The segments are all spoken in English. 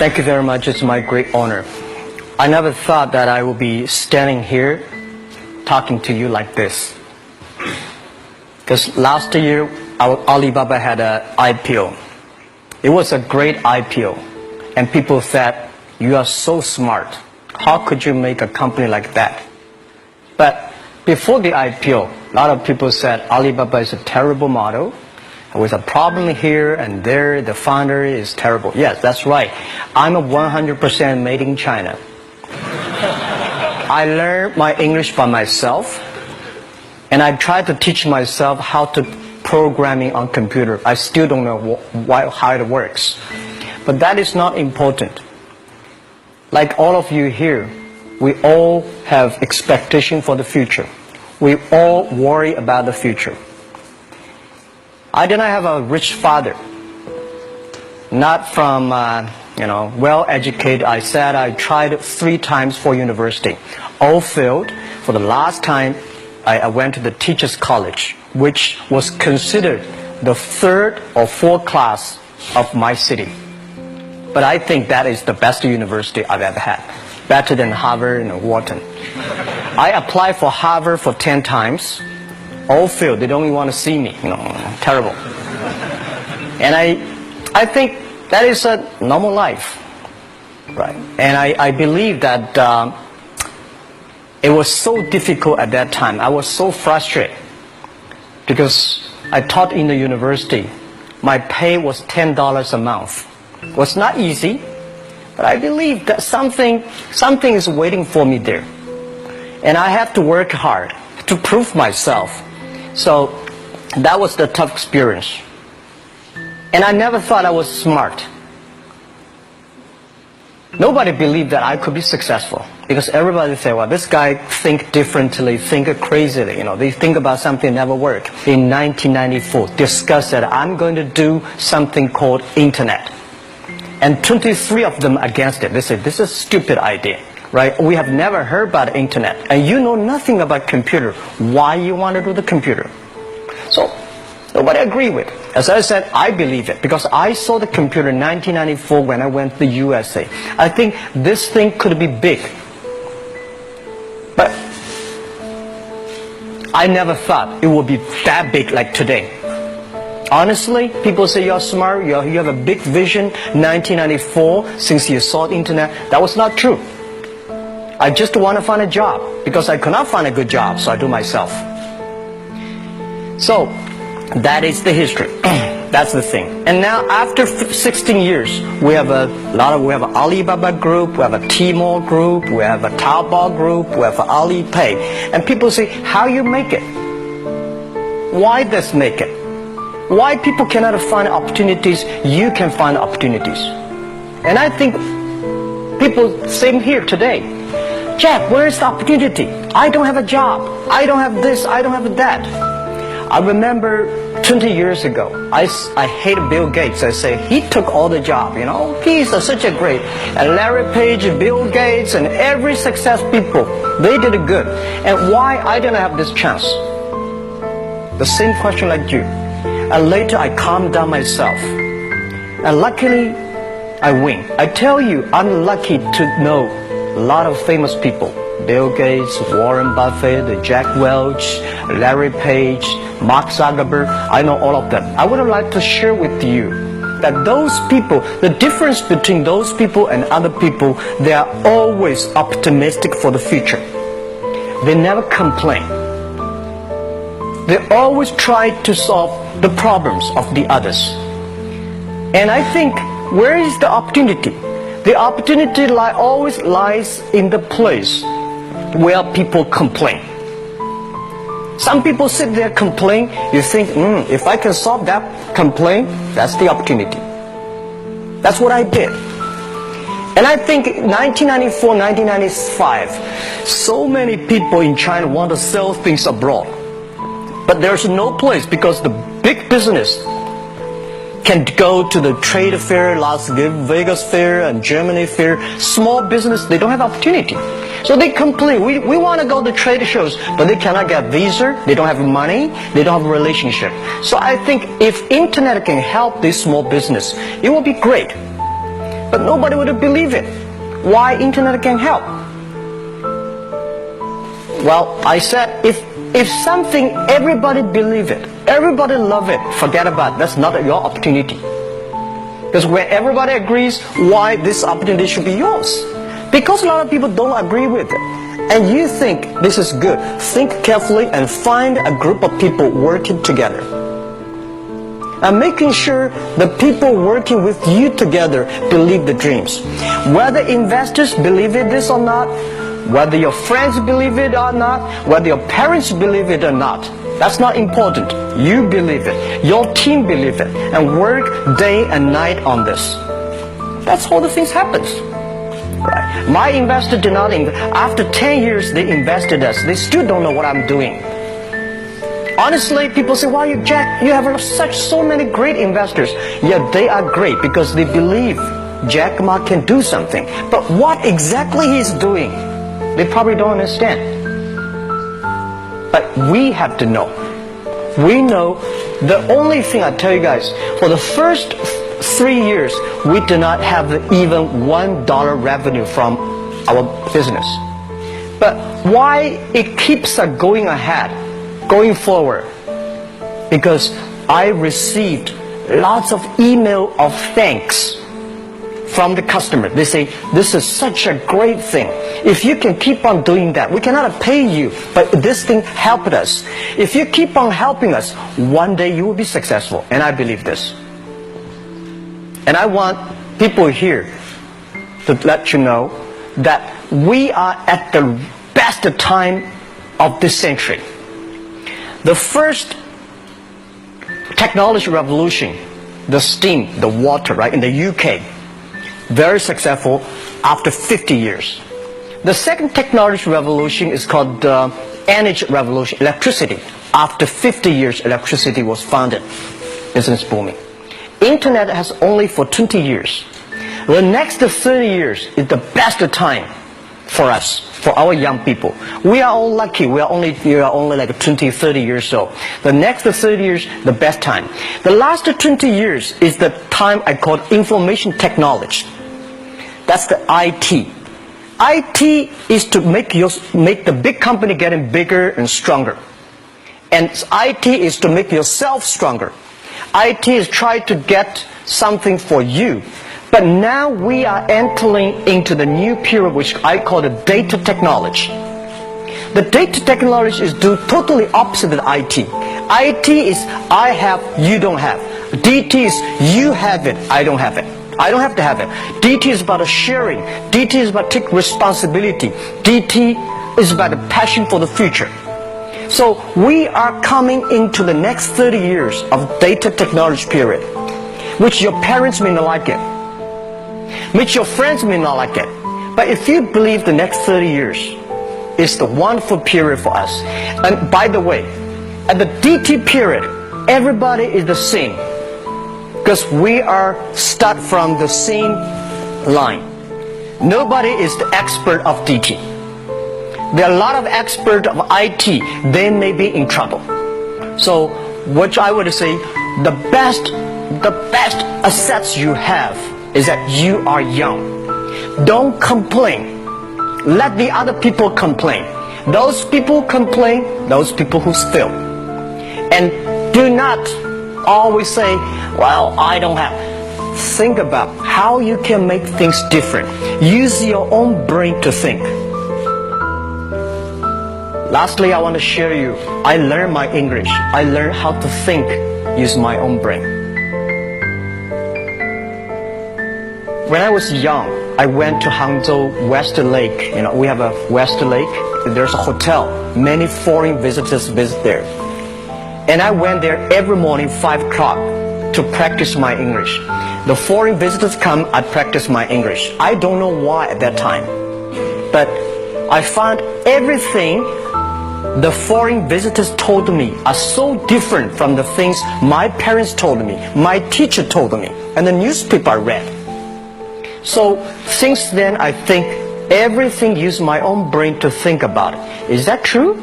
Thank you very much. It's my great honor. I never thought that I would be standing here talking to you like this. Because last year, Alibaba had an IPO. It was a great IPO. And people said, you are so smart. How could you make a company like that? But before the IPO, a lot of people said Alibaba is a terrible model. With a problem here and there, the founder is terrible. Yes, that's right. I'm a 100% made in China. I learned my English by myself, and I tried to teach myself how to programming on computer. I still don't know how it works. But that is not important. Like all of you here, we all have expectation for the future. We all worry about the future. I did not have a rich father, not from, well-educated. I said I tried 3 times for university. All failed. For the last time, I went to the teacher's college, which was considered the 3rd or 4th class of my city. But I think that is the best university I've ever had, better than Harvard and Wharton. I applied for Harvard for 10 times. All failed. They don't even want to see me. Terrible. And I think that is a normal life, right? And I believe that it was so difficult at that time. I was so frustrated because I taught in the university. My pay was $10 a month. It was not easy, but I believe that something is waiting for me there, and I have to work hard to prove myself. So that was the tough experience. And I never thought I was smart. Nobody believed that I could be successful, because everybody said, well, this guy think differently, think crazily. They think about something never work. In 1994, discussed that I'm going to do something called internet. And 23 of them against it. They said, this is a stupid idea. Right? We have never heard about internet, and you know nothing about computer. Why you want to do the computer? So nobody agreed with it. As I said, I believe it because I saw the computer in 1994 when I went to the USA. I think this thing could be big, but I never thought it would be that big like today. Honestly, people say you're smart, you have a big vision. 1994, since you saw the internet, that was not true. I just want to find a job because I could not find a good job, so I do myself. So that is the history. That's the thing. And now after 16 years, we have an Alibaba group, we have a Tmall group, we have a Taobao group, we have an Alipay. And people say, how you make it? Why does make it? Why people cannot find opportunities, you can find opportunities. And I think people, same here today. Jack, where is the opportunity? I don't have a job. I don't have this. I don't have that. I remember 20 years ago, I hated Bill Gates. I say, he took all the job, He's such a great. And Larry Page, Bill Gates, and every success people, they did it good. And why I didn't have this chance? The same question like you. And later I calmed down myself. And luckily, I win. I tell you, I'm lucky to know a lot of famous people. Bill Gates, Warren Buffett, Jack Welch, Larry Page, Mark Zuckerberg. I know all of them. I would like to share with you that those people, the difference between those people and other people, they are always optimistic for the future. They never complain. They always try to solve the problems of the others. And I think, where is the opportunity? The opportunity always lies in the place where people complain. Some people sit there complain. You think, if I can solve that complaint, that's the opportunity. That's what I did. And I think 1994, 1995, so many people in China want to sell things abroad. But there's no place because the big business can go to the trade fair, Las Vegas fair and Germany fair. Small business, they don't have opportunity. So they complain, we want to go to trade shows, but they cannot get visa, they don't have money, they don't have a relationship. So I think if internet can help this small business, it will be great. but nobody would believe it. Why internet can help? Well, I said, if something, everybody believe it, everybody love it, forget about it. That's not your opportunity. Because when everybody agrees, why this opportunity should be yours? Because a lot of people don't agree with it. And you think this is good. Think carefully and find a group of people working together. And making sure the people working with you together believe the dreams. Whether investors believe it this or not, whether your friends believe it or not, whether your parents believe it or not, that's not important. You believe it. Your team believe it. And work day and night on this. That's how the things happens. Right. My investor did not invest. After 10 years, they invested us. They still don't know what I'm doing. Honestly, people say, "Why you, Jack? You have so many great investors." Yeah, they are great because they believe Jack Ma can do something. But what exactly he's doing, they probably don't understand. But we have to know. We know the only thing I tell you guys, for the first 3 years, we do not have even $1 revenue from our business. But why it keeps us going ahead, going forward? Because I received lots of email of thanks from the customer. They say, "This is such a great thing. If you can keep on doing that, we cannot pay you, but this thing helped us. If you keep on helping us, one day you will be successful." And I believe this. And I want people here to let you know that we are at the best time of this century. The first technology revolution, the steam, the water, right, in the UK, very successful after 50 years. The second technology revolution is called the energy revolution, electricity. After 50 years, electricity was founded. Business booming. Internet has only for 20 years. The next 30 years is the best time for us, for our young people. We are all lucky. We are only like 20, 30 years old. The next 30 years, the best time. The last 20 years is the time I call information technology. That's the IT. IT is to make the big company getting bigger and stronger. And IT is to make yourself stronger. IT is trying to get something for you. But now we are entering into the new period which I call the data technology. The data technology is totally opposite of IT. IT is I have, you don't have. DT is you have it, I don't have it. I don't have to have it. DT is about sharing. DT is about taking responsibility. DT is about the passion for the future. So we are coming into the next 30 years of data technology period, which your parents may not like it, which your friends may not like it. But if you believe the next 30 years is the wonderful period for us. And by the way, at the DT period, everybody is the same. Because we are start from the same line. Nobody is the expert of DT. There are a lot of experts of IT. They may be in trouble. So what I would say, the best assets you have is that you are young. Don't complain. Let the other people complain. Those people complain, those people who fail. And do not always say, "Well, I don't have." Think about how you can make things different. Use your own brain to think. Lastly, I want to share you, I learned my English. I learned how to think, use my own brain. When I was young, I went to Hangzhou West Lake. You know, we have a West Lake. There's a hotel. Many foreign visitors visit there. And I went there every morning, 5 o'clock, to practice my English. The foreign visitors come, I practice my English. I don't know why at that time. But I found everything the foreign visitors told me are so different from the things my parents told me, my teacher told me, and the newspaper I read. So since then, I think everything use my own brain to think about it. Is that true?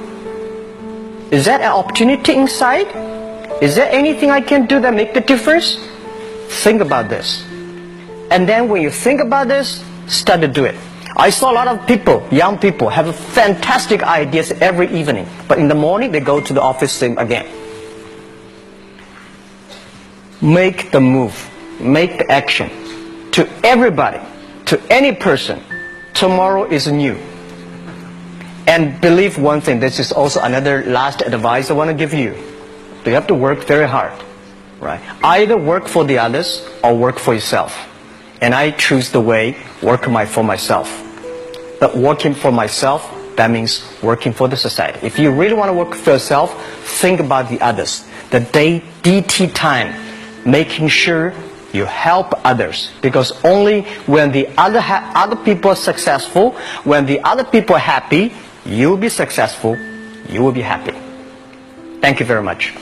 Is that an opportunity inside? Is there anything I can do that make the difference? Think about this. And then when you think about this, start to do it. I saw a lot of people, young people, have fantastic ideas every evening. But in the morning, they go to the office same again. Make the move. Make the action. To everybody, to any person, tomorrow is new. And believe one thing, this is also another last advice I want to give you. You have to work very hard, right? Either work for the others or work for yourself. And I choose the way, work for myself. But working for myself, that means working for the society. If you really want to work for yourself, think about the others. The DT time, making sure you help others. Because only when the other people are successful, when the other people are happy, you will be successful, you will be happy. Thank you very much.